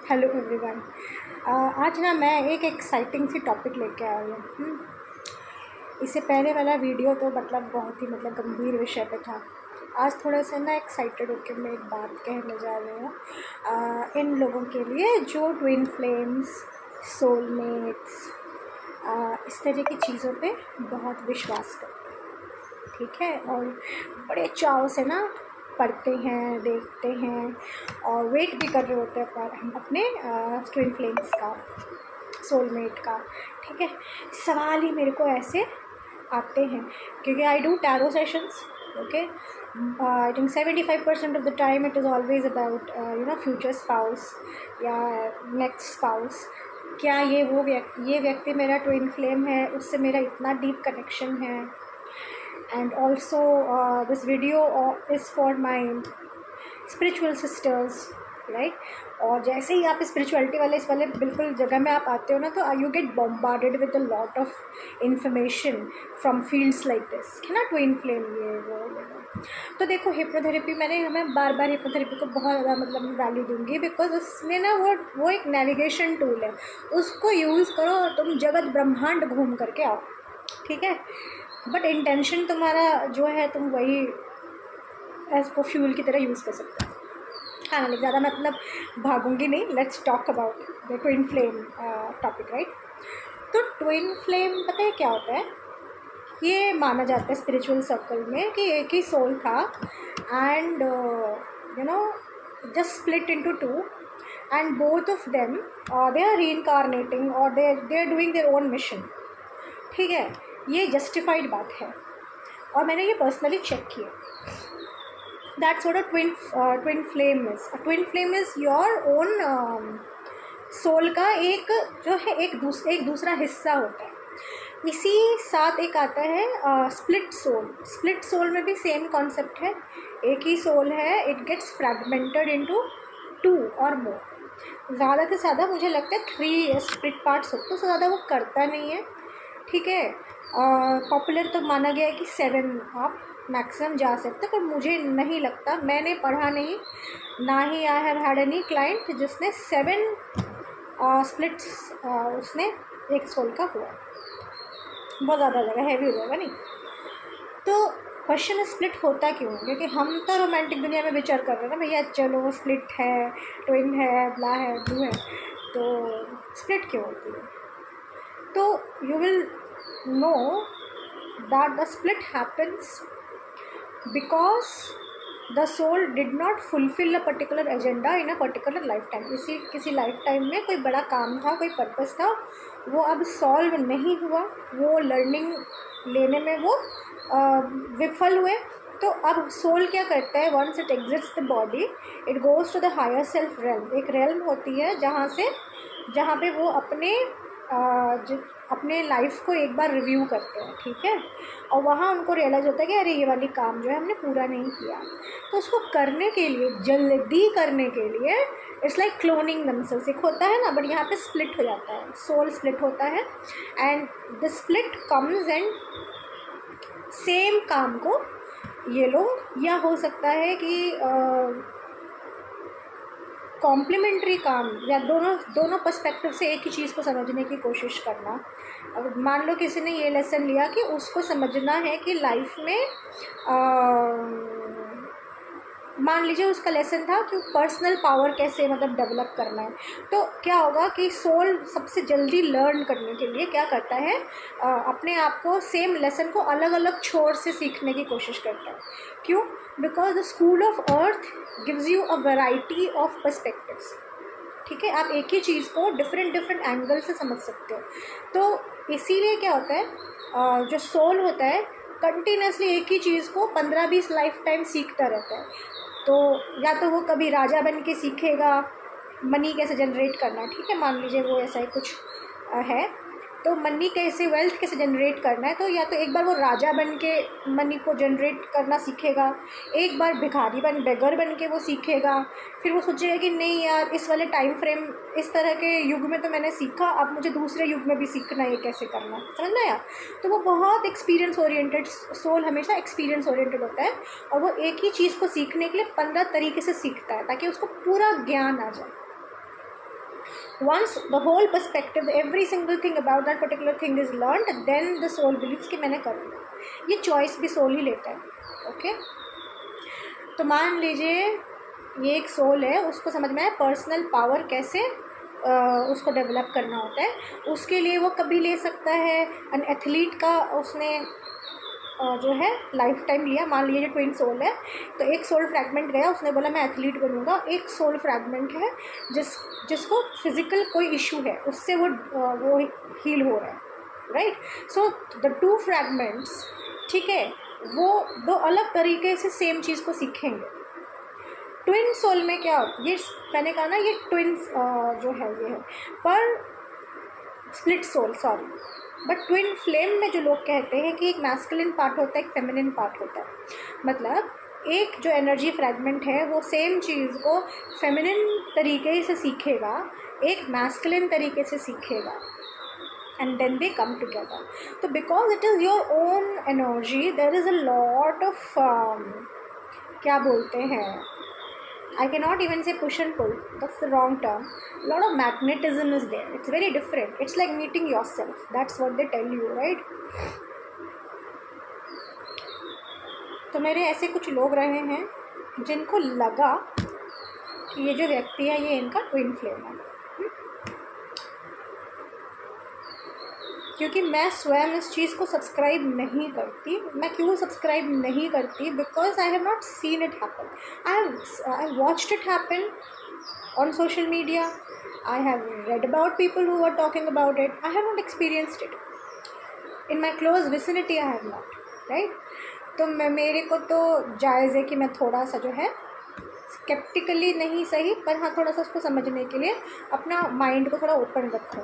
Hello everyone. आज ना मैं एक एक्साइटिंग सी टॉपिक लेके आई हूँ। इससे पहले वाला वीडियो तो बहुत ही गंभीर विषय पे था। आज थोड़ा सा ना एक्साइटेड होकर मैं एक बात कहने जा रही हूँ इन लोगों के लिए जो ट्विन फ्लेम्स, सोलमेट्स, इस तरह की चीज़ों पे बहुत विश्वास करते हैं, ठीक है, और बड़े चाव से ना पढ़ते हैं, देखते हैं और वेट भी कर रहे होते हैं पर हम अपने ट्विन फ्लेम्स का, सोलमेट का। ठीक है, सवाल ही मेरे को ऐसे आते हैं क्योंकि I do tarot sessions. Okay, I think 75% of the time it is always about future spouse या नेक्स्ट स्पाउस। क्या ये व्यक्ति मेरा ट्विन फ्लेम है, उससे मेरा इतना डीप कनेक्शन है। And also this video is for my spiritual sisters, right? और जैसे ही आप स्पिरिचुअलिटी वाले इस वाले बिल्कुल जगह में आप आते हो ना, तो you get bombarded with a lot of information from fields like this कि ना ट्विन फ्लेम ये वो। तो देखो, हिप्नोथेरेपी मैं बार बार हिप्नोथेरेपी को बहुत ज़्यादा वैल्यू दूंगी बिकॉज उसमें ना वो एक नेविगेशन टूल है। उसको यूज़ करो और तुम जगत ब्रह्मांड घूम करके आओ, ठीक है। बट इंटेंशन तुम्हारा जो है, तुम वही एज को फ्यूल की तरह यूज़ कर सकते हो। हाँ, लेकिन ज़्यादा भागूंगी नहीं। Let's talk about the twin flame topic, right. तो ट्विन फ्लेम पता है क्या होता है? ये माना जाता है स्पिरिचुअल सर्कल में कि एक ही सोल था and just split into two and both of them they are reincarnating और they are doing their own mission. ठीक है, ये जस्टिफाइड बात है और मैंने ये पर्सनली चेक किया। That's what a twin flame is. A twin flame is your own soul का एक जो है एक दूसरा हिस्सा होता है। इसी साथ एक आता है स्प्लिट सोल। स्प्लिट सोल में भी सेम कॉन्सेप्ट है। एक ही सोल है, इट गेट्स फ्रैगमेंटेड इनटू 2 और मोर। ज़्यादा से ज़्यादा मुझे लगता है 3 स्प्लिट पार्ट्स होते हैं, उससे ज़्यादा वो करता नहीं है। ठीक है, पॉपुलर तो माना गया है कि 7 आप मैक्सिमम जा सकते, पर मुझे नहीं लगता, मैंने पढ़ा नहीं, ना ही I have had any client जिसने 7 स्प्लिट्स उसने एक सोल का हुआ। बहुत ज़्यादा जगह हैवी हो जाएगा नहीं। तो क्वेश्चन स्प्लिट होता क्यों है? क्योंकि हम तो रोमांटिक दुनिया में विचार कर रहे हैं ना भैया, चलो वो स्प्लिट है, ट्विन है, ब्ला है, ब्लू है, तो स्प्लिट क्यों होती है? तो you will know that the split happens because the soul did not fulfill a particular agenda in a particular lifetime. किसी लाइफ में कोई बड़ा काम था, कोई पर्पस था, वो अब सॉल्व नहीं हुआ, वो लर्निंग लेने में वो विफल हुए। तो अब सोल क्या करता है? Once it exits the body, it goes to the higher self realm. एक रेल्म होती है जहाँ पे वो अपने लाइफ को एक बार रिव्यू करते हैं, ठीक है, और वहाँ उनको रियलाइज़ होता है कि अरे ये वाली काम जो है हमने पूरा नहीं किया। तो उसको करने के लिए, जल्दी करने के लिए, इट्स लाइक क्लोनिंग दमसेल्स। एक होता है ना, बट यहाँ पे स्प्लिट हो जाता है, सोल स्प्लिट होता है and the split comes and same काम को ये लोग, या हो सकता है कि कॉम्प्लीमेंट्री काम, या दोनों पर्सपेक्टिव से एक ही चीज़ को समझने की कोशिश करना। अब मान लो किसी ने ये लेसन लिया कि उसको समझना है कि लाइफ में मान लीजिए उसका लेसन था कि पर्सनल पावर कैसे डेवलप करना है। तो क्या होगा कि सोल सबसे जल्दी लर्न करने के लिए क्या करता है, अपने आप को सेम लेसन को अलग अलग छोर से सीखने की कोशिश करता है। क्यों? Because the school of earth gives you a variety of perspectives. ठीक है, आप एक ही चीज़ को डिफरेंट एंगल से समझ सकते हो। तो इसीलिए क्या होता है, जो सोल होता है कंटिन्यूसली एक ही चीज़ को 15-20 लाइफ टाइम सीखता रहता है। तो या तो वो कभी राजा बन के सीखेगा मनी कैसे जनरेट करना, ठीक है, मान लीजिए वो ऐसा ही कुछ है, तो मनी कैसे, वेल्थ कैसे जनरेट करना है, तो या तो एक बार वो राजा बन के मनी को जनरेट करना सीखेगा, एक बार बेगर बन के वो सीखेगा, फिर वो सोचेगा कि नहीं यार, इस वाले टाइम फ्रेम, इस तरह के युग में तो मैंने सीखा, अब मुझे दूसरे युग में भी सीखना है, ये कैसे करना है, समझ ना यार। तो वो बहुत एक्सपीरियंस ओरिएंटेड, सोल हमेशा एक्सपीरियंस ओरिएंटेड होता है और वो एक ही चीज़ को सीखने के लिए 15 तरीके से सीखता है ताकि उसको पूरा ज्ञान आ जाए। Once the whole perspective, every single thing about that particular thing is learned, then the soul believes कि मैंने कर लिया. ये choice भी soul ही लेता है. Okay? तो मान लीजिए ये एक सोल है, उसको समझ में आया पर्सनल पावर कैसे उसको डेवलप करना होता है. उसके लिए वो कभी ले सकता है. एन एथलीट का उसने जो है लाइफ टाइम लिया. मान लीजिए जो ट्विन सोल है, तो एक सोल फ्रैगमेंट गया, उसने बोला मैं एथलीट बनूंगा. एक सोल फ्रैगमेंट है जिसको फिजिकल कोई इशू है, उससे वो हील हो रहा है. Right. So the two fragments, ठीक है, वो दो अलग तरीके से सेम चीज़ को सीखेंगे. ट्विन सोल में क्या, ये मैंने कहा ना ये ट्विन्स जो है ये है, पर split soul, sorry, but twin flame में जो लोग कहते हैं कि एक मैस्कुलिन पार्ट होता है, एक फेमिनिन पार्ट होता है. मतलब एक जो एनर्जी फ्रैगमेंट है वो सेम चीज़ को फेमिनिन तरीके से सीखेगा, एक मैस्कुलिन तरीके से सीखेगा, and then they come together. So because it is your own energy, there is a lot of क्या बोलते हैं, I cannot even say push and pull, that's the wrong term. A lot of magnetism is there. It's very different. It's like meeting yourself. That's what they tell you, right? तो मेरे ऐसे कुछ लोग रहे हैं जिनको लगा कि ये जो व्यक्ति है ये इनका ट्विन फ्लेम है. क्योंकि मैं स्वयं इस चीज़ को सब्सक्राइब नहीं करती. मैं क्यों सब्सक्राइब नहीं करती? Because I have not seen it happen. I have watched it happen on social media. I have read about people who are talking about it. I have not experienced it in my close vicinity. I have not. Right. तो मेरे को तो जायज़ है कि मैं थोड़ा सा जो है स्केप्टिकली नहीं सही, पर हाँ थोड़ा सा उसको समझने के लिए अपना माइंड को थोड़ा ओपन रखूँ.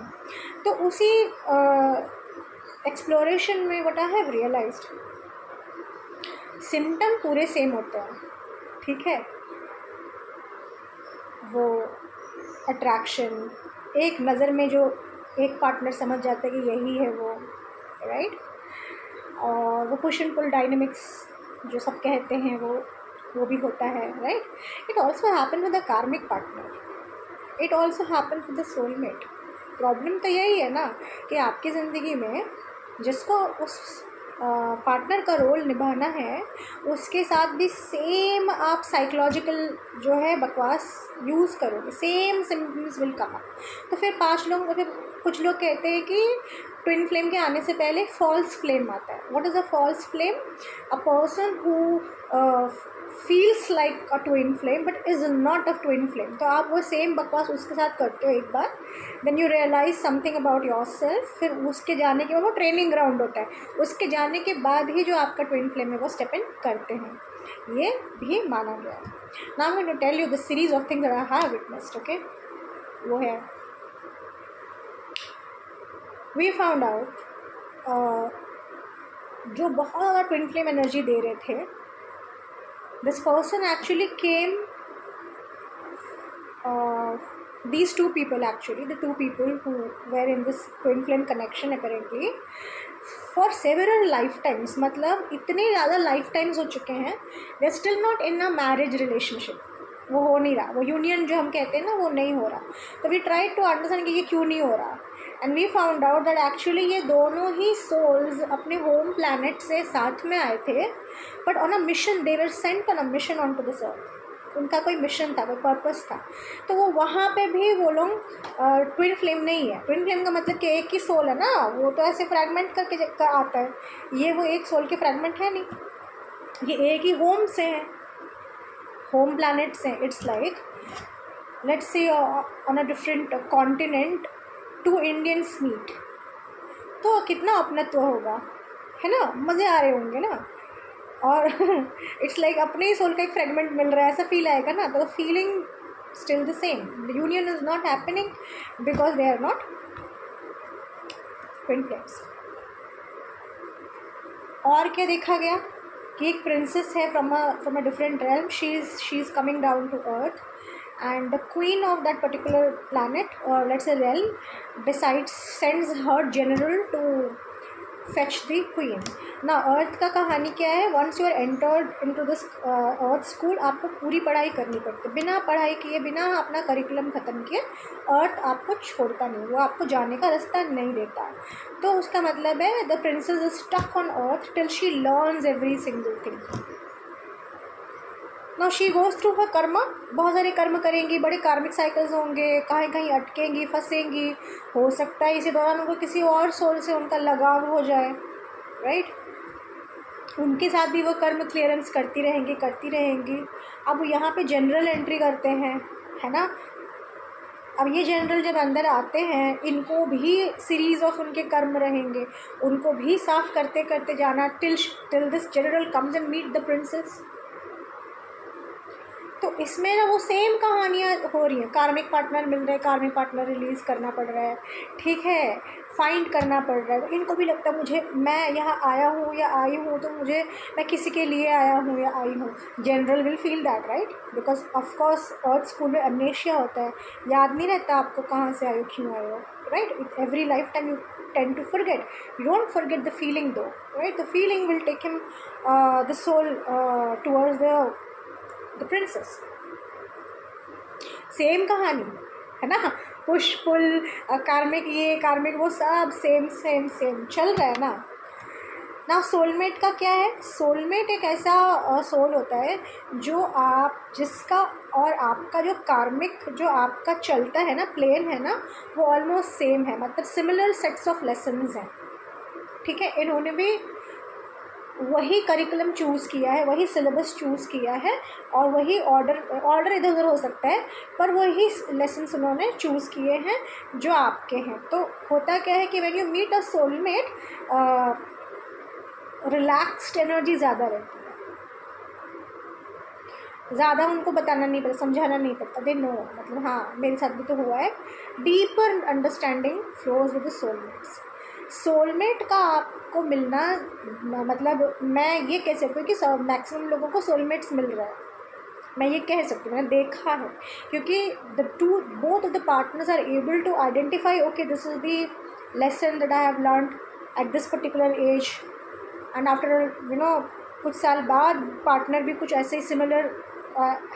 तो उसी एक्सप्लोरेशन में what I have realised, symptom पूरे सेम होते हैं. ठीक है. वो अट्रैक्शन, एक नज़र में जो एक पार्टनर समझ जाता है कि यही है वो. राइट. और वो पुश एंड पुल डायनेमिक्स जो सब कहते हैं वो भी होता है. Right. It also happen with the कार्मिक partner. It also happen with the soulmate. Problem तो यही है ना कि आपकी ज़िंदगी में जिसको उस पार्टनर का रोल निभाना है, उसके साथ भी सेम आप साइकोलॉजिकल जो है बकवास यूज़ करोगे, same symptoms will come up. तो फिर कुछ लोग कहते हैं कि ट्विन फ्लेम के आने से पहले फॉल्स फ्लेम आता है. What is a false flame? A person who feels like a twin flame but is not a twin flame. तो आप वो सेम बकवास उसके साथ करते हो एक बार, then you realise something about your self. फिर उसके जाने के बाद वो ट्रेनिंग ग्राउंड होता है. उसके जाने के बाद ही जो आपका ट्विन फ्लेम है वो स्टेप इन करते हैं. ये भी माना गया है. Now I am going to tell you the series of things that I have witnessed. Okay. वो है, वी फाउंड आउट जो बहुत ज़्यादा ट्विन फ्लेम एनर्जी दे रहे थे, this person actually came, these two people actually, the two people who were in this twin flame connection apparently for several lifetimes. मतलब इतने ज़्यादा lifetimes हो चुके हैं, they are still not in a marriage relationship. वो हो नहीं रहा, वो यूनियन जो हम कहते हैं ना वो नहीं हो रहा. तो वी ट्राई टू अंडरस्टैंड कि ये क्यों नहीं हो रहा. And we found out that actually ये दोनों ही सोल्स अपने होम प्लैनेट से साथ में आए थे, but on a mission. They were sent on a mission on to this earth. उनका कोई मिशन था, कोई पर्पस था. तो वो वहाँ पे भी वो लोग ट्विन फ्लेम नहीं है. ट्विन फ्लेम का मतलब कि एक ही सोल है ना, वो तो ऐसे फ्रैगमेंट करके आता है. ये वो एक सोल के फ्रैगमेंट है नहीं, ये एक ही होम से है, होम प्लैनेट से. It's like let's say on a different continent to Indians meet, तो कितना अपनत्व होगा, है ना. मज़े आ रहे होंगे ना. और इट्स लाइक अपने ही सोल का एक फ्रेगमेंट मिल रहा है, ऐसा फील आएगा ना. तो feeling still the same. The union is not happening because they are not twin flames. और क्या देखा गया कि एक प्रिंसेस है from a different realm. She is coming down to earth, and the queen of that particular planet, or let's say realm, decides, sends her general to fetch the queen. ना earth का कहानी क्या है, once you are entered into this earth school, आपको पूरी पढ़ाई करनी पड़ती है, बिना पढ़ाई किए, बिना अपना करिकुलम ख़त्म किए अर्थ आपको छोड़ता नहीं, वो आपको जाने का रास्ता नहीं देता। तो उसका मतलब है the princess is stuck on earth till she learns every single thing. Now she goes through her karma, बहुत सारे कर्म करेंगी, बड़े कार्मिक साइकिल्स होंगे, कहीं कहीं अटकेंगी, फंसेंगी, हो सकता है इसी दौरान उनको किसी और सोल से उनका लगाव हो जाए, राइट। उनके साथ भी वो कर्म क्लियरेंस करती रहेंगी। अब यहाँ पे जनरल एंट्री करते हैं, है ना। अब ये जनरल जब अंदर आते हैं, इनको भी सीरीज ऑफ उनके कर्म रहेंगे, उनको भी साफ करते करते जाना till this general comes and meet the princess. तो इसमें ना वो सेम कहानियाँ हो रही हैं, कार्मिक पार्टनर मिल रहे हैं, कार्मिक पार्टनर रिलीज़ करना पड़ रहा है, ठीक है, फाइंड करना पड़ रहा है। तो इनको भी लगता है मुझे, मैं यहाँ आया हूँ या आई हूँ तो मुझे, मैं किसी के लिए आया हूँ या आई हूँ। General will feel that, right, because of course earth school में अमनेशिया होता है, याद नहीं रहता आपको कहाँ से आए हो, क्यों आए हो, right. Every life time you tend to forget, you don't forget the feeling though, right, the feeling will take him the soul towards the princess। Same कहानी है ना, पुश पुल, कार्मिक ये कार्मिक वो, सब सेम सेम सेम चल रहा है ना। सोलमेट का क्या है, सोलमेट एक ऐसा सोल होता है जो आप, जिसका और आपका जो कार्मिक जो आपका चलता है ना, प्लेन है ना, वो ऑलमोस्ट सेम है, मतलब सिमिलर सेट्स ऑफ लेसन्स हैं, ठीक है। इन्होंने भी वही करिकुलम चूज़ किया है, वही सिलेबस चूज़ किया है, और वही ऑर्डर इधर उधर हो सकता है, पर वही लेसन्स उन्होंने चूज़ किए हैं जो आपके हैं। तो होता क्या है कि when you meet a soulmate, relaxed energy ज़्यादा रहती है, ज़्यादा उनको बताना नहीं पड़ता, समझाना नहीं पड़ता, दे नो, मतलब हाँ मेरे साथ भी तो हुआ है। Deeper understanding flows with the soulmates. Soulmate का आपको मिलना, मतलब मैं ये कह सकती हूँ कि मैक्सिमम लोगों को सोलमेट्स मिल रहा है, मैं ये कह सकती हूँ, मैंने देखा है, क्योंकि both of the partners are able to identify, okay this is the lesson that I have learned at this particular age, and after कुछ साल बाद पार्टनर भी कुछ ऐसे ही सिमिलर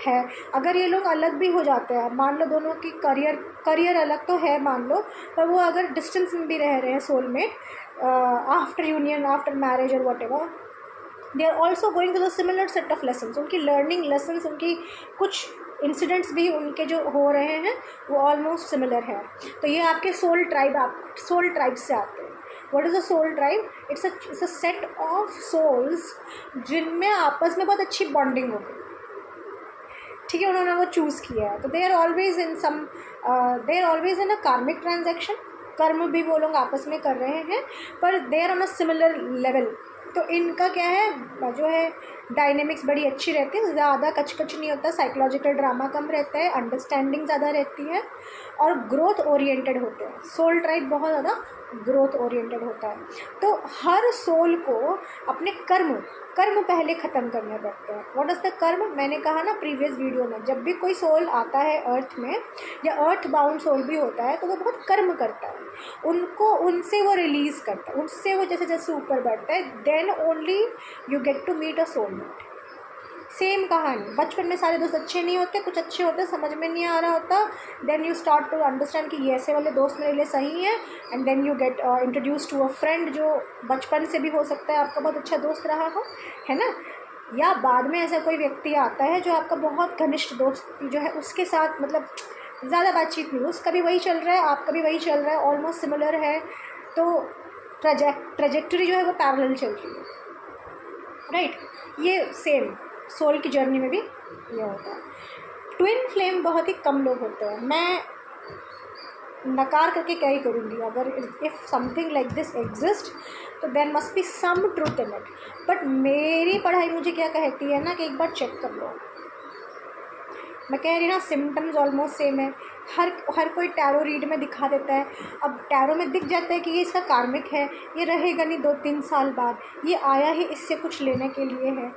है। अगर ये लोग अलग भी हो जाते हैं, मान लो दोनों की करियर अलग तो है मान लो, पर वो अगर डिस्टेंस में भी रह रहे हैं soulmate, after union, after marriage और whatever, they are also going to the similar set of lessons. उनकी लर्निंग लेसन्स, उनकी कुछ इंसिडेंट्स भी उनके जो हो रहे हैं वो ऑलमोस्ट सिमिलर है। तो ये आपके सोल ट्राइब से आते हैं। What is a soul tribe? It's a set of souls जिनमें आपस में बहुत अच्छी बॉन्डिंग होगी, ठीक है, उन्होंने वो चूज़ किया है। तो दे आर ऑलवेज इन अ कार्मिक ट्रांजैक्शन, कर्म भी वो लोग आपस में कर रहे हैं, पर they are on a similar level. तो इनका क्या है, जो है डायनेमिक्स बड़ी अच्छी रहती है, ज़्यादा कचकच नहीं होता, साइकोलॉजिकल ड्रामा कम रहता है, अंडरस्टैंडिंग ज़्यादा रहती है, और ग्रोथ ओरिएंटेड होते हैं। सोल ट्राइब बहुत ज़्यादा ग्रोथ ओरिएंटेड होता है। तो हर सोल को अपने कर्म पहले ख़त्म करने पड़ते हैं। व्हाट इज़ द कर्म? मैंने कहा ना प्रीवियस वीडियो में, जब भी कोई सोल आता है अर्थ में, या अर्थ बाउंड सोल भी होता है, तो वो बहुत कर्म करता है, उनसे वो रिलीज़ करता है, उनसे वो जैसे जैसे ऊपर बढ़ता है, then only you get to meet a soulmate. Same कहानी, बचपन में सारे दोस्त अच्छे नहीं होते, कुछ अच्छे होते, समझ में नहीं आ रहा होता, then you start to understand कि ये ऐसे वाले दोस्त मेरे लिए सही हैं, and then you get introduce to a friend जो बचपन से भी हो सकता है आपका बहुत अच्छा दोस्त रहा हो, है ना। या बाद में ऐसा कोई व्यक्ति आता है जो आपका बहुत घनिष्ठ दोस्त जो है, उसके साथ मतलब ज़्यादा बातचीत नहीं, उसका भी वही चल रहा है, आपका भी वही चल रहा है, ऑलमोस्ट सिमिलर है, तो ट्रेजेक्टरी जो है वो पैरेलल चल रही है, राइट। ये सेम सोल की जर्नी में भी ये होता है। ट्विन फ्लेम बहुत ही कम लोग होते हैं, मैं नकार करके क्या ही करूँगी, अगर if something like this exist तो then must be some truth in it. But मेरी पढ़ाई मुझे क्या कहती है ना कि एक बार चेक कर लो। मैं कह रही ना, सिम्टम्स ऑलमोस्ट सेम है, हर कोई टैरो रीड में दिखा देता है। अब टैरो में दिख जाता है कि ये इसका कार्मिक है, ये रहेगा नहीं 2-3 साल बाद, ये आया ही इससे कुछ लेने के लिए है।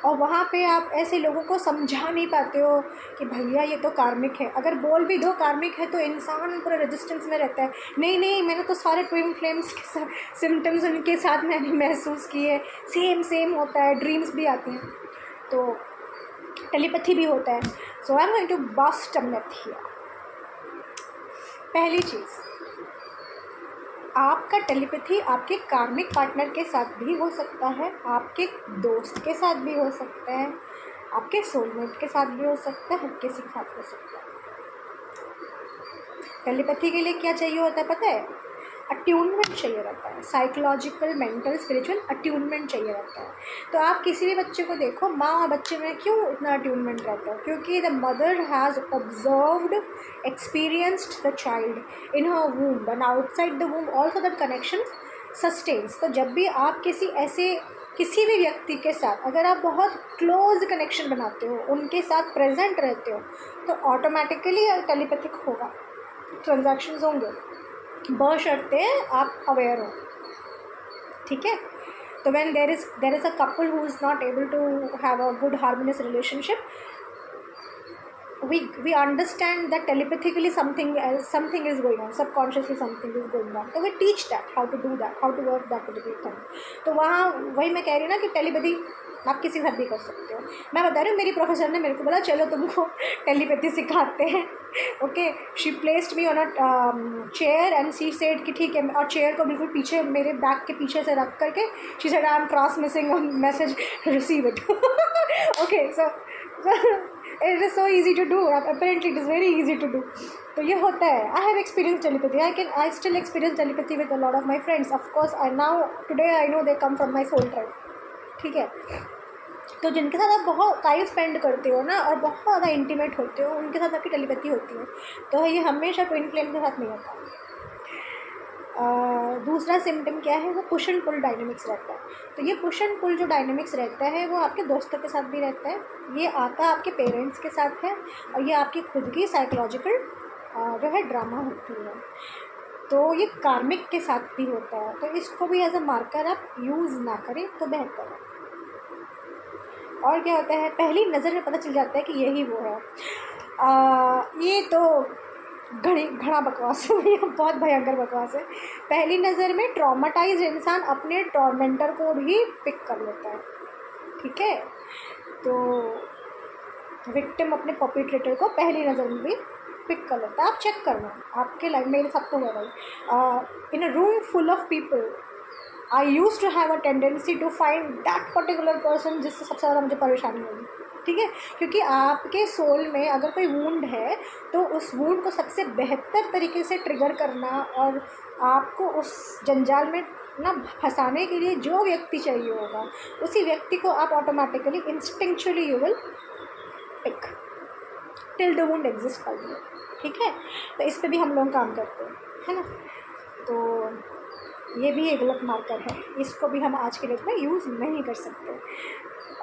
और वहाँ पे आप ऐसे लोगों को समझा नहीं पाते हो कि भैया ये तो कार्मिक है। अगर बोल भी दो कार्मिक है तो इंसान पूरा रेजिस्टेंस में रहता है, नहीं नहीं मैंने तो सारे ट्विन फ्लेम्स के साथ सिम्टम्स उनके साथ मैंने महसूस किए, सेम सेम होता है, ड्रीम्स भी आते हैं, तो टेलीपैथी भी होता है। So I am going to bust a myth here. पहली चीज़, आपका टेलीपैथी आपके कार्मिक पार्टनर के साथ भी हो सकता है, आपके दोस्त के साथ भी हो सकता है, आपके सोलमेट के साथ भी हो सकता है, हर किसी के साथ हो सकता है। टेलीपैथी के लिए क्या चाहिए होता है पता है? अट्यूनमेंट चाहिए रहता है, साइकोलॉजिकल मेंटल स्पिरिचुअल अट्यूनमेंट चाहिए रहता है। तो आप किसी भी बच्चे को देखो, माँ और बच्चे में क्यों इतना अट्यूनमेंट रहता है? क्योंकि the mother has observed experienced the child in her womb and outside the womb also that connection sustains. तो जब भी आप किसी भी व्यक्ति के साथ अगर आप बहुत क्लोज कनेक्शन बनाते हो, उनके साथ प्रेजेंट रहते हो, तो ऑटोमेटिकली टेलीपैथिक होगा, ट्रांजैक्शंस होंगे, बशर्ते आप अवेयर हो। ठीक है? तो when there is a couple who is not able to have a good harmonious relationship, we understand that telepathically something is going on, subconsciously something is going on, तो we teach that how to do that, how to work that particular thing। तो वहाँ वही मैं कह रही हूँ ना कि टेलीपैथी आप किसी के साथ भी कर सकते हो। मैं बता रही हूँ, मेरी प्रोफेसर ने मेरे को बोला चलो तुमको टेलीपैथी सिखाते हैं। Okay, she placed me on a chair and she said कि ठीक है, और चेयर को बिल्कुल पीछे मेरे बैक के पीछे से रख करके she said I am cross missing a message, receive it. Okay, so it is so easy to do, apparently it is very easy to do। तो ये होता है। I have experienced telepathy, I still experience telepathy with a lot of my friends, of course today I know they come from my soul tribe। ठीक है? तो जिनके साथ आप बहुत टाइम स्पेंड करते हो ना और बहुत ज़्यादा इंटीमेट होते हो, उनके साथ आपकी टेलीपैथी होती है। तो ये हमेशा ट्विन फ्लेम के साथ नहीं होता। दूसरा सिम्टम क्या है? वो पुश एंड पुल डायनेमिक्स रहता है। तो ये पुश एंड पुल जो डायनेमिक्स रहता है वो आपके दोस्तों के साथ भी रहता है, ये आता आपके पेरेंट्स के साथ है, और ये आपकी खुद की साइकोलॉजिकल जो है ड्रामा होती है। तो ये कार्मिक के साथ भी होता है, तो इसको भी एज अ मार्कर आप यूज़ ना करें तो बेहतर है। और क्या होता है? पहली नज़र में पता चल जाता है कि यही वो है। ये तो घड़ा बकवास है, ये बहुत भयंकर बकवास है। पहली नज़र में ट्रॉमाटाइज इंसान अपने टॉर्मेंटर को भी पिक कर लेता है। ठीक है? तो विक्टिम अपने परपेट्रेटर को पहली नज़र में भी पिक कर लेता है। आप चेक करना, आपके लाइफ मेरे साथ तो है भाई। In a room full of people I use to have a tendency to find that particular person जिससे सबसे ज़्यादा मुझे परेशानी होगी। ठीक है? क्योंकि आपके सोल में अगर कोई वूंड है तो उस वूंड को सबसे बेहतर तरीके से ट्रिगर करना और आपको उस जंजाल में ना फंसाने के लिए जो व्यक्ति चाहिए होगा, उसी व्यक्ति को आप automatically instinctually you will pick till the wound exist कर दो। ठीक है? तो इस पर भी हम लोग काम करते हैं, है ना? तो ये भी एक गलत मार्कर है, इसको भी हम आज के डेट में यूज़ नहीं कर सकते।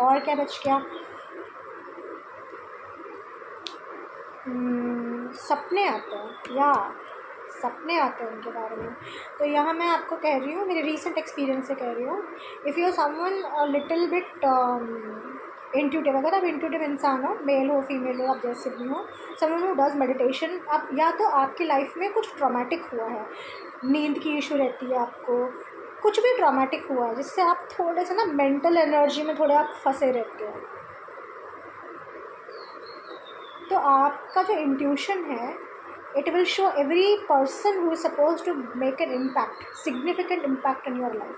और क्या बच गया? सपने आते हैं, या सपने आते हैं उनके बारे में। तो यहाँ मैं आपको कह रही हूँ, मेरे रीसेंट एक्सपीरियंस से कह रही हूँ, if you are someone little bit intuitive, अगर आप इंट्यूटिव इंसान हो, मेल हो फीमेल हो, आप जैसे भी हो, समवन हु डज मेडिटेशन, आप या तो आपकी लाइफ में कुछ ट्रॉमेटिक हुआ है, नींद की इशू रहती है आपको, कुछ भी ट्रॉमेटिक हुआ है जिससे आप थोड़े से ना मेंटल एनर्जी में थोड़े आप फंसे रहते हो, तो आपका जो इंट्यूशन है it will show every person who is suppose to make an impact, significant impact in your life.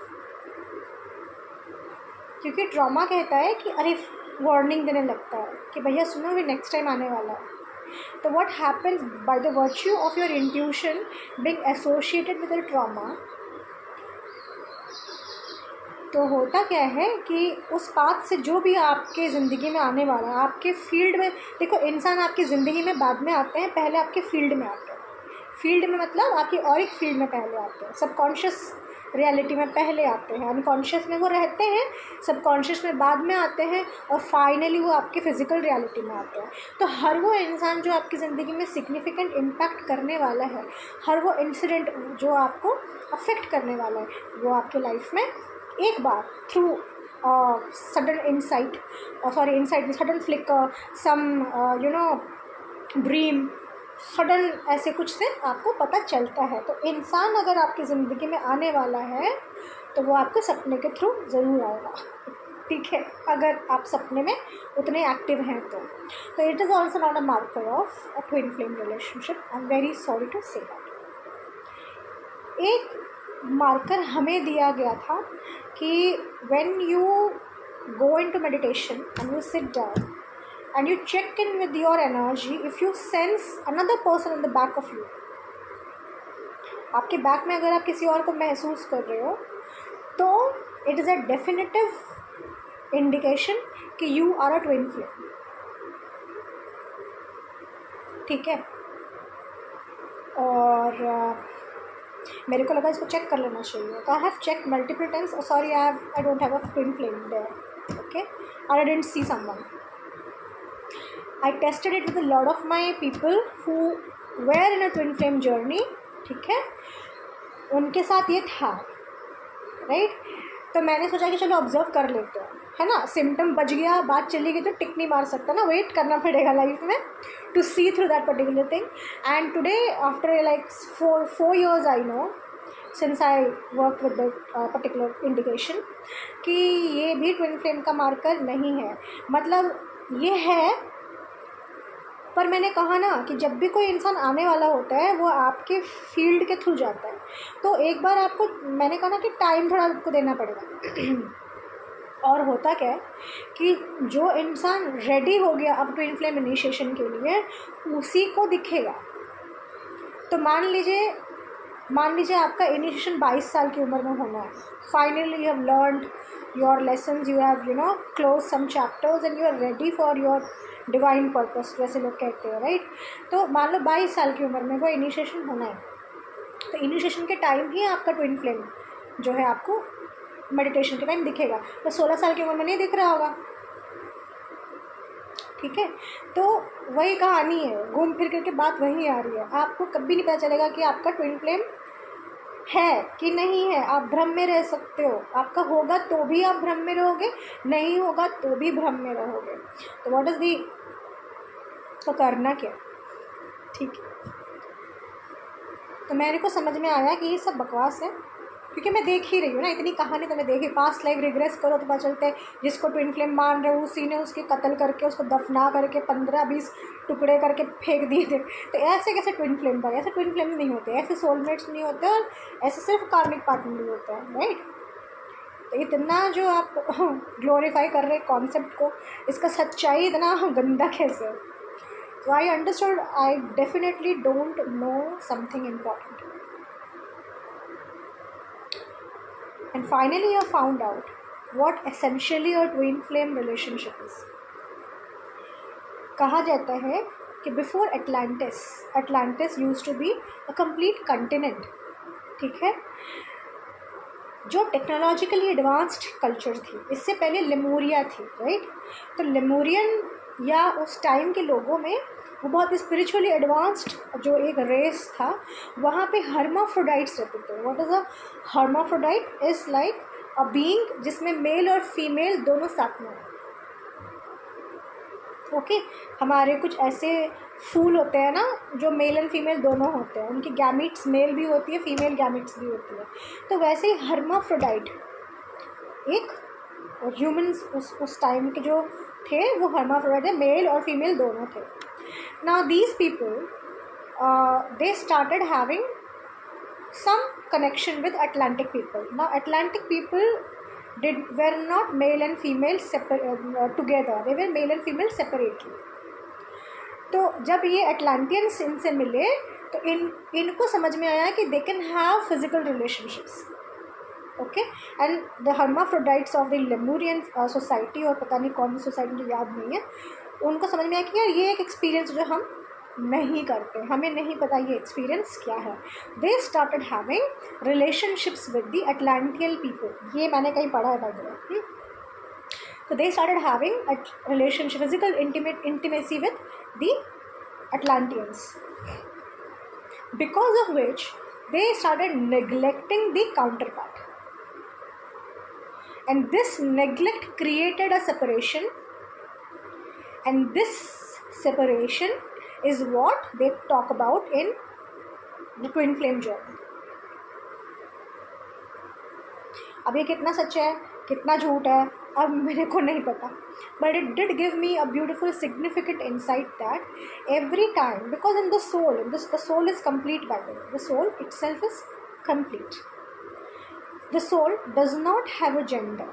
क्योंकि ट्रॉमा कहता है कि अरे वार्निंग देने लगता है कि भैया सुनो भी नेक्स्ट टाइम आने वाला है। तो what happens by the virtue of your intuition being associated with the trauma, तो होता क्या है कि उस पाथ से जो भी आपके ज़िंदगी में आने वाला है, आपके फील्ड में, देखो इंसान आपकी ज़िंदगी में बाद में आते हैं, पहले आपके फील्ड में आते हैं। फील्ड में मतलब आपकी और एक फील्ड में पहले आते हैं, सबकॉन्शियस रियलिटी में पहले आते हैं, अनकॉन्शियस में वो रहते हैं, सबकॉन्शियस में बाद में आते हैं, और फाइनली वो आपके फिज़िकल रियलिटी में आते हैं। तो हर वो इंसान जो आपकी ज़िंदगी में सिग्निफिकेंट इम्पैक्ट करने वाला है, हर वो इंसिडेंट जो आपको अफेक्ट करने वाला है, वो आपके लाइफ में एक बार through sudden insight, sudden flicker, some dream, sudden ऐसे कुछ से आपको पता चलता है। तो इंसान अगर आपकी ज़िंदगी में आने वाला है तो वो आपके सपने के थ्रू ज़रूर आएगा, ठीक है, अगर आप सपने में उतने एक्टिव हैं तो it is also not a marker of a twin flame relationship. I am very sorry to say that. एक मार्कर हमें दिया गया था कि when you go into meditation and you sit down and you check in with your energy, if you sense another person in the back of you, आपके back में अगर आप किसी और को महसूस कर रहे हो तो it is a definitive indication कि you are a twin flame, ठीक है। और मेरे को लगा इसको चेक कर लेना चाहिए, तो I have check multiple times. Sorry, I don't have a twin flame there, okay, और I didn't see someone. I tested it with a lot of my people who were in a twin flame journey, ठीक है, उनके साथ ये था, right. तो मैंने सोचा कि चलो ऑब्जर्व कर लेते हैं, है ना, सिम्टम बच गया, बात चली गई तो टिक नहीं मार सकता ना, वेट करना पड़ेगा लाइफ में to see through that particular thing. And today after like 4 years I know since I work with the particular indication कि ये भी ट्विन फ्लेम का मार्कर नहीं है। मतलब ये है, पर मैंने कहा ना कि जब भी कोई इंसान आने वाला होता है वो आपके फील्ड के थ्रू जाता है, तो एक बार आपको, मैंने कहा ना कि टाइम थोड़ा आपको देना पड़ेगा। और होता क्या है कि जो इंसान रेडी हो गया अब ट्विन फ्लेम इनिशिएशन के लिए, उसी को दिखेगा। तो मान लीजिए आपका इनिशिएशन 22 साल की उम्र में होना है, finally you have learned your lessons, you have close some chapters and you are ready for your divine purpose, जैसे लोग कहते हैं, राइट। तो मान लो 22 साल की उम्र में वो इनिशिएशन होना है, तो इनिशिएशन के टाइम ही आपका ट्विन फ्लेम जो है आपको मेडिटेशन के टाइम दिखेगा। तो 16 साल की उम्र में नहीं दिख रहा होगा, ठीक है। तो वही कहानी है, घूम फिर करके बात वही आ रही है। आपको कभी नहीं पता चलेगा कि आपका ट्विन फ्लेम है कि नहीं है, आप भ्रम में रह सकते हो। आपका होगा तो भी आप भ्रम में रहोगे, नहीं होगा तो भी भ्रम में रहोगे। तो व्हाट इज़ दी, तो करना क्या, ठीक है। तो मेरे को समझ में आया कि ये सब बकवास है, क्योंकि मैं देख ही रही हूँ ना, इतनी कहानी तो मैं देखी। पास्ट लाइफ रिग्रेस करो तो पता चलता है जिसको ट्विन फ्लेम मान रहे हो उसी ने उसके कत्ल करके, उसको दफना करके 15-20 टुकड़े करके फेंक दिए थे। तो ऐसे कैसे ट्विन फ्लेम पर, ऐसे ट्विन फ्लेम नहीं होते, ऐसे सोलमेट्स नहीं होते, और ऐसे सिर्फ कार्मिक पार्टनर नहीं होते हैं, राइट। तो इतना जो आप ग्लोरीफाई कर रहे कॉन्सेप्ट को, इसका सच्चाई इतना गंदा कैसे। So I understood I definitely don't know something important. And finally I found out what essentially a twin flame relationship is. कहा जाता है कि before Atlantis used to be a complete continent, ठीक है, जो टेक्नोलॉजिकली एडवांस्ड कल्चर थी। इससे पहले लेमूरिया थी, राइट। तो लेमूरियन या उस टाइम के लोगों में वो बहुत स्पिरिचुअली एडवांस्ड जो एक रेस था, वहाँ पे हर्माफ्रोडाइट्स रहते थे। What is a hermaphrodite? Is like a being जिसमें मेल और फीमेल दोनों साथ में, ओके। हमारे कुछ ऐसे फूल होते हैं ना जो मेल एंड फीमेल दोनों होते हैं, उनकी गैमिट्स मेल भी होती है, फीमेल गैमिट्स भी होती है। तो वैसे ही हर्माफ्रोडाइट एक, और ह्यूमंस उस टाइम के जो थे वो हर्माफ्रोडाइट है, मेल और फीमेल दोनों थे। Now these people they started having some connection with Atlantic people. Now Atlantic people were not male and female together, they were male and female separately. तो जब ये अटलांटियंस इनसे मिले तो इनको समझ में आया कि they can have physical relationships, okay. And the hermaphrodites of the Lemurian society, और पता नहीं कौन सी सोसाइटी मुझे याद नहीं है, उनको समझ में आया कि यार ये एक एक्सपीरियंस जो हम नहीं करते, हमें नहीं पता ये एक्सपीरियंस क्या है। They started having relationships with the Atlantean people, ये मैंने कहीं पढ़ा है by the way. So they started having a relationship, physical intimacy with the Atlanteans, because of which they started neglecting the counterpart. and this neglect created a separation, and this separation is what they talk about in the twin flame journey. अब ये कितना सच है कितना झूठ है अब मेरे को नहीं पता, but it did give me a beautiful significant insight that every time, because in the soul, the soul is complete, by the way, the soul itself is complete. The soul does not have a gender.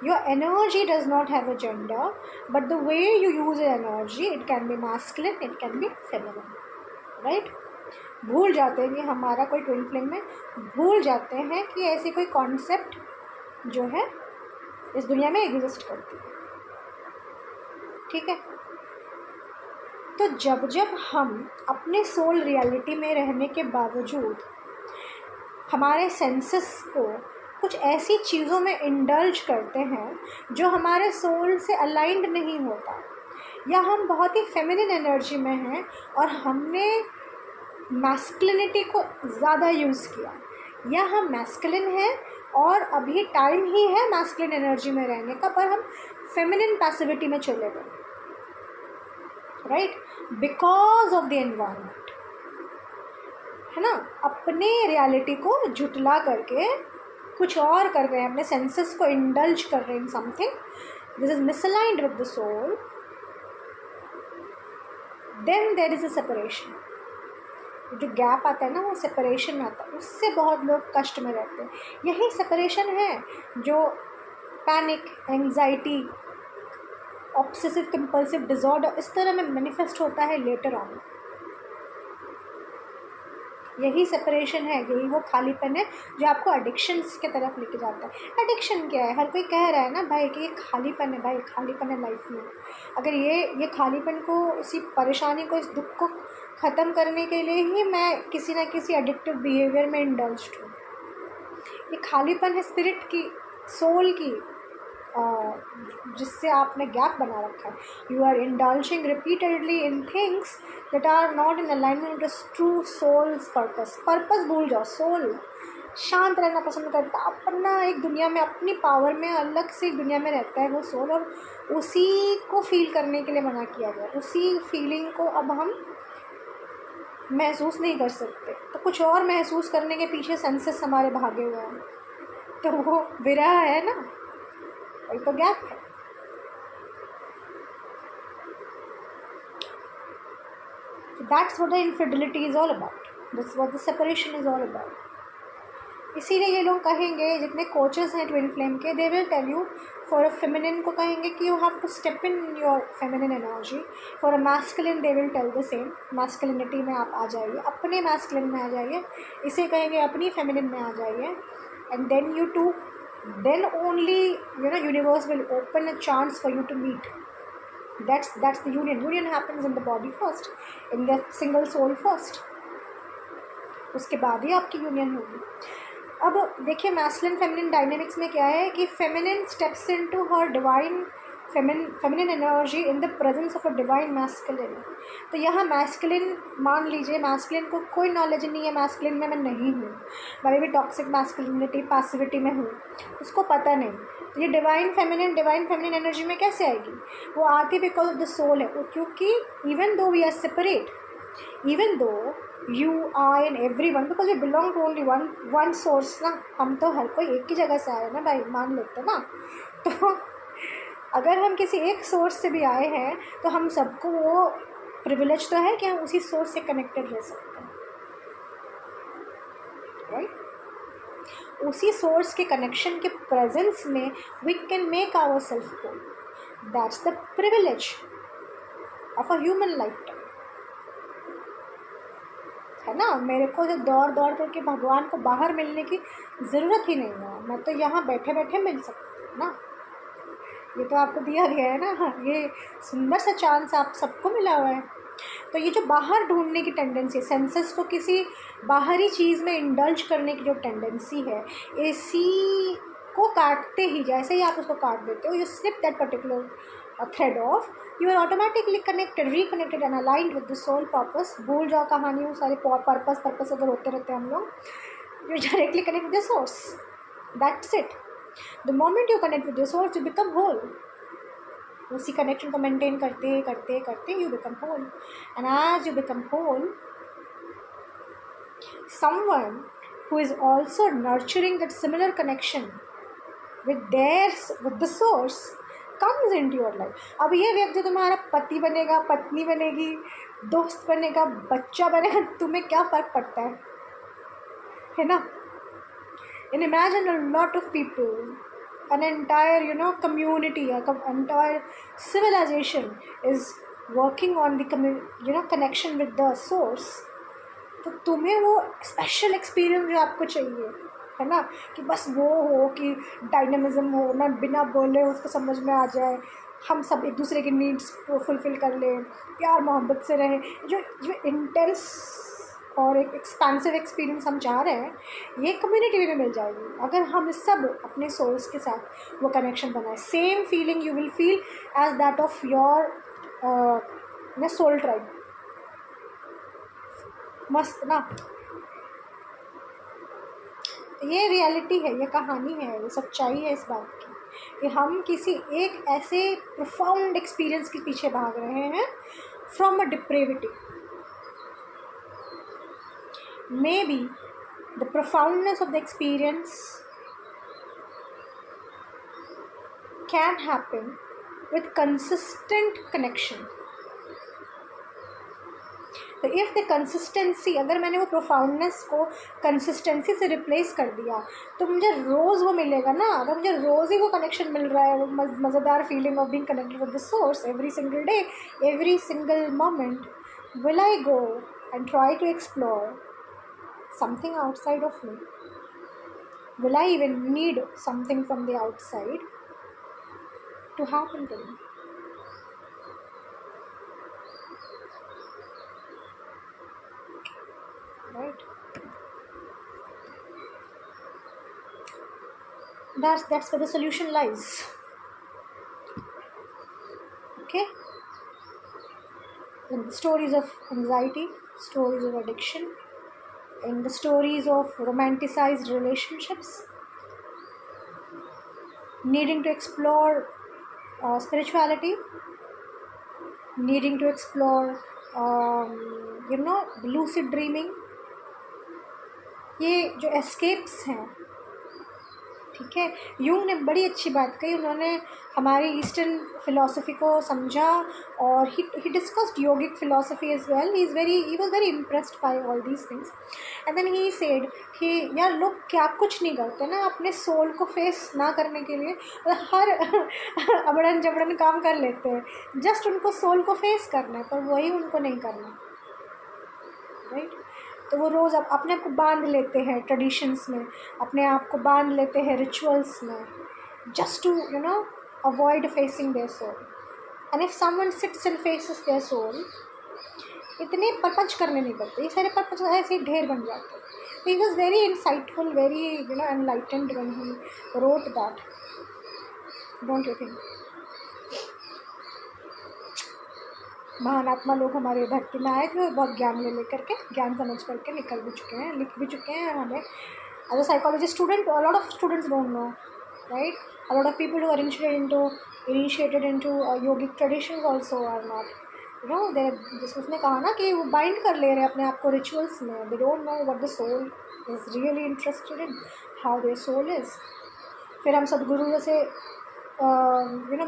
Your energy does not have a gender, but the way you use your energy, it can be masculine, it can be feminine, right? भूल जाते हैं कि हमारा कोई twin flame में, भूल जाते हैं कि ऐसी कोई कॉन्सेप्ट जो है इस दुनिया में एग्जिस्ट करती है, ठीक है। तो जब जब हम अपने सोल रियलिटी में रहने के बावजूद हमारे सेंसेस को कुछ ऐसी चीज़ों में इंडल्ज करते हैं जो हमारे सोल से अलाइंड नहीं होता, या हम बहुत ही फेमिनिन एनर्जी में हैं और हमने मैस्कुलिनिटी को ज़्यादा यूज़ किया, या हम मैस्कुलिन हैं और अभी टाइम ही है मैस्कुलिन एनर्जी में रहने का, पर हम फेमिनिन पैसिविटी में चले गए, right, because of the environment, है ना। अपने रियलिटी को झुटला करके कुछ और कर रहे हैं, अपने सेंसेस को इंडल्ज कर रहे हैं in something, this is misaligned with the soul, then there is a separation. जो गैप आता है ना, वो सेपरेशन में आता है, उससे बहुत लोग कष्ट में रहते हैं। यही सेपरेशन है जो panic, anxiety, obsessive compulsive disorder इस तरह में मैनिफेस्ट होता है लेटर ऑन। यही सेपरेशन है, यही वो खालीपन है जो आपको एडिक्शंस के तरफ लेके जाता है। एडिक्शन क्या है? हर कोई कह रहा है ना भाई कि ये खालीपन है, भाई खालीपन है लाइफ में। अगर ये खालीपन को, इसी परेशानी को, इस दुख को ख़त्म करने के लिए ही मैं किसी ना किसी एडिक्टिव बिहेवियर में इंडल्ज्ड हूँ। ये खालीपन है स्पिरिट की, सोल की, जिससे आपने गैप बना रखा है। You are indulging repeatedly in things that are not in alignment with true souls purpose. Purpose भूल जाओ। सोल शांत रहना पसंद करता, अपना एक दुनिया में, अपनी पावर में अलग से एक दुनिया में रहता है वो सोल, और उसी को फील करने के लिए मना किया गया। उसी फीलिंग को अब हम महसूस नहीं कर सकते, तो कुछ और महसूस करने के पीछे सेंसेस हमारे भागे हुए हैं, तो वो विरह है ना, वही तो गैप है। That's what the infidelity is all about. That's what the separation is all about. इसीलिए ये लोग कहेंगे, जितने कोचेस हैं ट्विन फ्लेम के, they will tell you, for a feminine को कहेंगे कि you have to step in your feminine energy. For a masculine they will tell the same, masculinity में आप आ जाइए, अपने मैस्कुलिन में आ जाइए। इसे कहेंगे अपनी फेमिनिन में आ जाइए, and then you too, then only universe will open a chance for you to meet. That's the union happens in the body first, in the single soul first, उसके बाद ही आपकी यूनियन होगी। अब देखिए मैस्कुलिन फेमिनिन डायनेमिक्स में क्या है कि feminine steps into her divine feminine energy in the presence of a divine masculine. तो यहाँ मैस्कुलिन, मान लीजिए मैस्कुलिन को कोई नॉलेज नहीं है, मैस्कुलिन में मैं नहीं हूँ, मैं भी टॉक्सिक मैस्कुलिनिटी पैसिविटी में हूँ, उसको पता नहीं, तो ये डिवाइन फेमिनिन एनर्जी में कैसे आएगी? वो आती बिकॉज ऑफ द सोल है, क्योंकि even though we are separate, even though you I and every one, because we belong to only one source ना, हम तो हर कोई एक ही जगह से आए ना भाई, मान लेते ना। तो अगर हम किसी एक सोर्स से भी आए हैं तो हम सबको वो प्रिविलेज तो है कि हम उसी सोर्स से कनेक्टेड रह सकते हैं, राइट। उसी सोर्स के कनेक्शन के प्रेजेंस में we can make our self whole. That's the privilege of a human lifetime, है ना। मेरे को जो दौड़ दौड़ करके भगवान को बाहर मिलने की ज़रूरत ही नहीं है, मैं तो यहाँ बैठे बैठे मिल सकती हूँ ना। ये तो आपको दिया गया है ना, ये सुंदर सा चांस आप सबको मिला हुआ है। तो ये जो बाहर ढूंढने की टेंडेंसी, सेंसेस को किसी बाहरी चीज़ में इंडल्ज करने की जो टेंडेंसी है, इसी को काटते ही, जैसे ही आप उसको काट देते हो, you slip that particular thread off, you are automatically connected, reconnected and aligned with the soul purpose. भूल जाओ कहानी, वो सारे पर्पस अगर होते रहते हैं हम लोग, you directly connect with the source, that's it. The moment you connect with your source you become whole. उसी कनेक्शन को मेंटेन करते करते करते you become whole, and as you become whole, someone who is also nurturing that similar connection with the source comes into your life. अब ये व्यक्ति तुम्हारा पति बनेगा, पत्नी बनेगी, दोस्त बनेगा, बच्चा बनेगा, तुम्हें क्या फ़र्क पड़ता है ना? And imagine a lot of people, an entire community, an entire civilization is working on the connection with the source. तो तुम्हें वो स्पेशल एक्सपीरियंस जो आपको चाहिए है ना, कि बस वो हो कि डायनामिज्म हो, मैं बिना बोले उसको समझ में आ जाए, हम सब एक दूसरे की नीड्स को फुलफ़िल कर लें, प्यार मोहब्बत से रहें, जो इंटेंस और एक एक्सपेंसिव एक्सपीरियंस हम चाह रहे हैं, ये कम्युनिटी में मिल जाएगी अगर हम सब अपने सोल्स के साथ वो कनेक्शन बनाए। Same feeling you will feel as that of your soul tribe. मस्त ना? ये रियलिटी है, ये कहानी है, ये सच्चाई है इस बात की कि हम किसी एक ऐसे प्रोफाउंड एक्सपीरियंस के पीछे भाग रहे हैं from a depravity. Maybe the profoundness of the experience can happen with consistent connection. तो इफ़ द कंसिस्टेंसी, अगर मैंने वो प्रोफाउंडनेस को कंसिस्टेंसी से रिप्लेस कर दिया तो मुझे रोज़ वो मिलेगा ना। अगर मुझे रोज़ ही वो कनेक्शन मिल रहा है, वो मज़ेदार feeling of being connected with the source every single day, every single moment, will I go and try to explore something outside of me? Will I even need something from the outside to happen to me? Right? That's where the solution lies. Okay? In the stories of anxiety, stories of addiction, in the stories of romanticized relationships, needing to explore spirituality, needing to explore lucid dreaming, ये जो escapes हैं, ठीक है। Jung ने बड़ी अच्छी बात कही, उन्होंने हमारी ईस्टर्न फिलॉसफी को समझा और he discussed yogic philosophy as well. He was very impressed by all these things and then he said कि यार लोग क्या कुछ नहीं करते ना अपने सोल को फेस ना करने के लिए, हर अबड़न जबड़न काम कर लेते हैं, जस्ट उनको सोल को फेस करना है, पर वही उनको नहीं करना, राइट। तो वो रोज़ अपने आप को बांध लेते हैं ट्रेडिशंस में, अपने आप को बांध लेते हैं रिचुअल्स में, just to avoid facing their soul. And if someone sits and faces their soul, इतने परपंच करने नहीं पड़ते, ये सारे परपंच ऐसे ही ढेर बन जाते हैं। तो he was very insightful, very enlightened when he wrote that, don't you think? महान आत्मा लोग हमारे धरती में आए थे और बहुत ज्ञान ले करके, ज्ञान समझ करके निकल भी चुके हैं, लिख भी चुके हैं हमें। As a psychology student, a lot of students don't know, right? A lot of people who are initiated into yogic traditions also are not, they, जैसे उसने कहा ना कि वो बाइंड कर ले रहे हैं अपने आप को रिचुअल्स में। They don't know what the soul is really interested in, how their soul is. फिर हम सदगुरु जैसे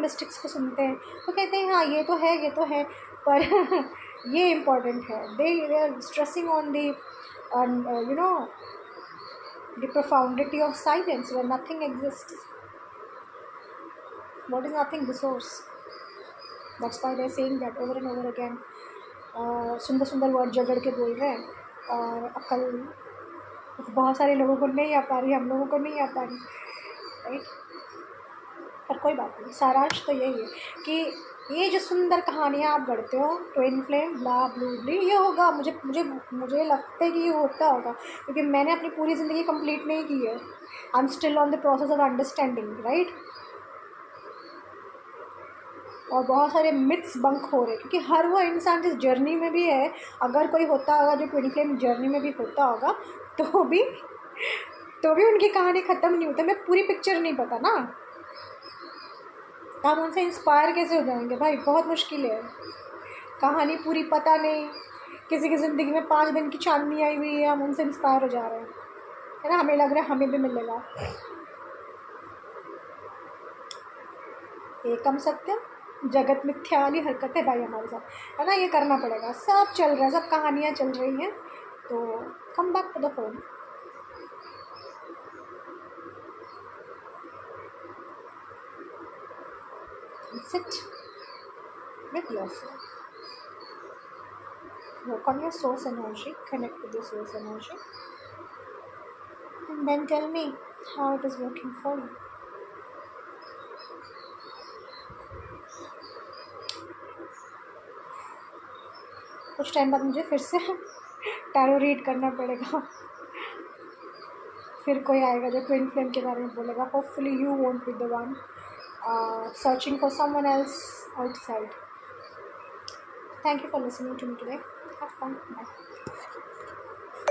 मिस्टिक्स को सुनते हैं तो कहते हैं हाँ ये तो है, पर ये इम्पॉर्टेंट है। They are stressing on the the profundity of silence where nothing exists. What is nothing? The source. That's why they're saying that over and over again. सुंदर सुंदर वर्ड जगड़ के बोल रहे हैं और अकल बहुत सारे लोगों को नहीं आ पा रही, हम लोगों को नहीं आ पा रही, राइट? पर कोई बात नहीं, सारांश तो यही है कि ये जो सुंदर कहानियाँ आप गढ़ते हो, ट्विन फ्लेम, ब्ला ब्लू ब्ली, ये होगा। मुझे लगता है कि ये होता होगा, क्योंकि मैंने अपनी पूरी ज़िंदगी कंप्लीट नहीं की है। I am still on the process of understanding, right? और बहुत सारे मिथ्स बंक हो रहे हैं, क्योंकि हर वो इंसान जिस जर्नी में भी है, अगर कोई होता होगा जो ट्विन फ्लेम जर्नी में भी होता होगा, तो भी तो भी उनकी कहानी ख़त्म नहीं होती, हमें पूरी पिक्चर नहीं पता ना, हम उनसे इंस्पायर कैसे हो जाएंगे भाई, बहुत मुश्किल है। कहानी पूरी पता नहीं, किसी की ज़िंदगी में 5 दिन की चांदनी आई हुई है, हम उनसे इंस्पायर हो जा रहे हैं, है ना, हमें लग रहा है हमें भी मिलेगा। एकम सत्यम जगत मिथ्या वाली हरकत है भाई हमारे साथ, है ना, ये करना पड़ेगा। सब चल रहा है, सब कहानियाँ चल रही हैं, तो come back to the phone. Sit with yourself. Work on your source energy, connect with your source energy, and then tell me how it is working for you. कुछ टाइम बाद मुझे फिर से टैरो रीड करना पड़ेगा, फिर कोई आएगा जो ट्विन फ्लेम के बारे में बोलेगा। Hopefully you won't be the one searching for someone else outside. Thank you for listening to me today. Have fun. Bye.